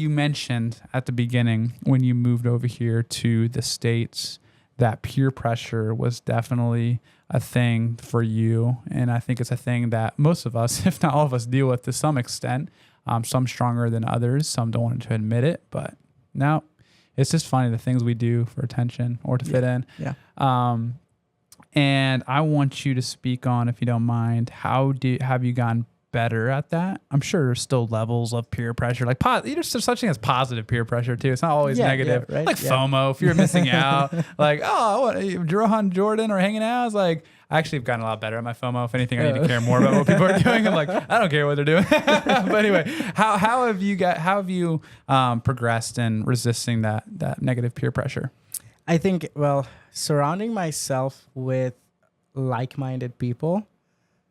you mentioned at the beginning when you moved over here to the States that peer pressure was definitely a thing for you. And I think it's a thing that most of us, if not all of us, deal with to some extent. Some stronger than others. Some don't want to admit it. But no, it's just funny the things we do for attention or to fit in. Yeah. And I want you to speak on, if you don't mind, have you gotten better at that? I'm sure there's still levels of peer pressure. Like there's such thing as positive peer pressure too. It's not always negative. Yeah, right? Like FOMO, if you're missing out. Like, Rohan Jordan are hanging out. It's like, I actually have gotten a lot better at my FOMO. If anything, I need to care more about what people are doing. I'm like, I don't care what they're doing. But anyway, how have you progressed in resisting that negative peer pressure? I think, surrounding myself with like-minded people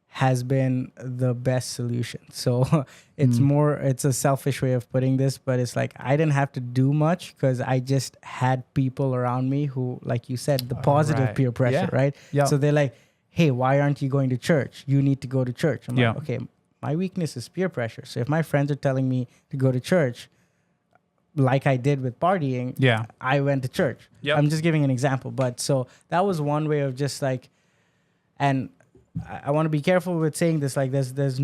has been the best solution. So it's a selfish way of putting this, but it's like I didn't have to do much because I just had people around me who, like you said, the positive peer pressure, right? Yeah. So they're like, hey, why aren't you going to church? You need to go to church. I'm like, okay, my weakness is peer pressure. So if my friends are telling me to go to church, like I did with partying, I went to church. Yep. I'm just giving an example. But so that was one way of just like, and I want to be careful with saying this. Like, there's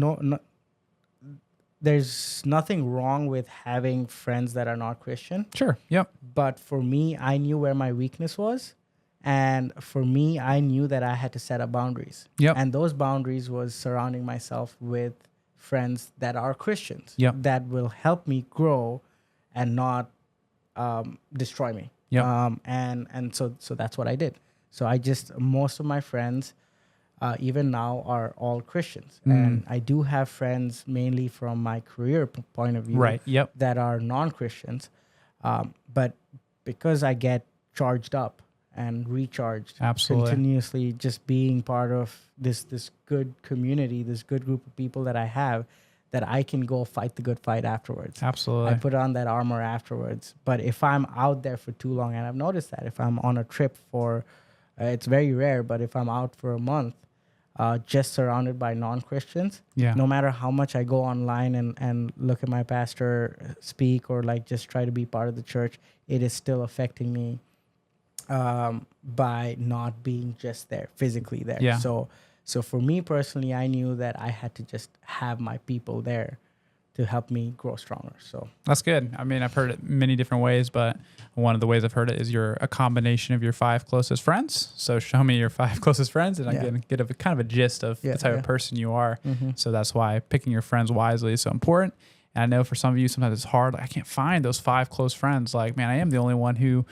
nothing wrong with having friends that are not Christian. Sure. Yep. But for me, I knew where my weakness was, and for me, I knew that I had to set up boundaries. Yep. And those boundaries was surrounding myself with friends that are Christians. Yep. That will help me grow and not destroy me. Yep. And so that's what I did. So most of my friends, even now, are all Christians. And I do have friends mainly from my career point of view, right? Yep. that are non-Christians. But because I get charged up and recharged Absolutely. continuously, just being part of this good community, this good group of people that I have, that I can go fight the good fight afterwards. Absolutely. I put on that armor afterwards. But if I'm out there for too long, and I've noticed that if I'm on a trip for, it's very rare, but if I'm out for a month, just surrounded by non-Christians, no matter how much I go online and look at my pastor speak or like just try to be part of the church, it is still affecting me by not being just there, physically there. Yeah. So for me personally, I knew that I had to just have my people there to help me grow stronger. So that's good. I mean, I've heard it many different ways, but one of the ways I've heard it is you're a combination of your 5 closest friends. So show me your 5 closest friends, and I can get a kind of a gist of the type of person you are. Mm-hmm. So that's why picking your friends wisely is so important. And I know for some of you, sometimes it's hard. Like, I can't find those 5 close friends. Like, man, I am the only one who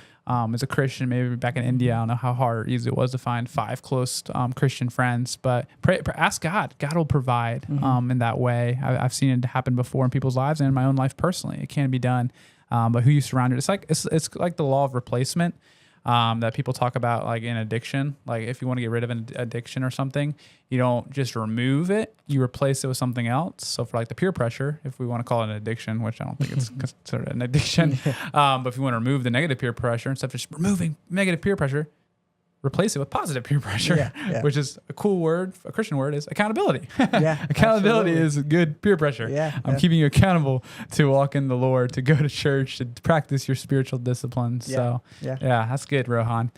is a Christian. Maybe back in India, I don't know how hard or easy it was to find 5 close Christian friends. But ask God. God will provide in that way. I've seen it happen before in people's lives and in my own life personally. It can be done. But who you surround yourself, it's like the law of replacement. That people talk about, like in addiction. Like, if you want to get rid of an addiction or something, you don't just remove it, you replace it with something else. So for like the peer pressure, if we want to call it an addiction, which I don't think it's considered an addiction, but if you want to remove the negative peer pressure, instead of just removing negative peer pressure, replace it with positive peer pressure, which is a cool word. A Christian word is accountability. Accountability is good peer pressure. I'm keeping you accountable to walk in the Lord, to go to church, to practice your spiritual disciplines. So yeah, that's good, Rohan.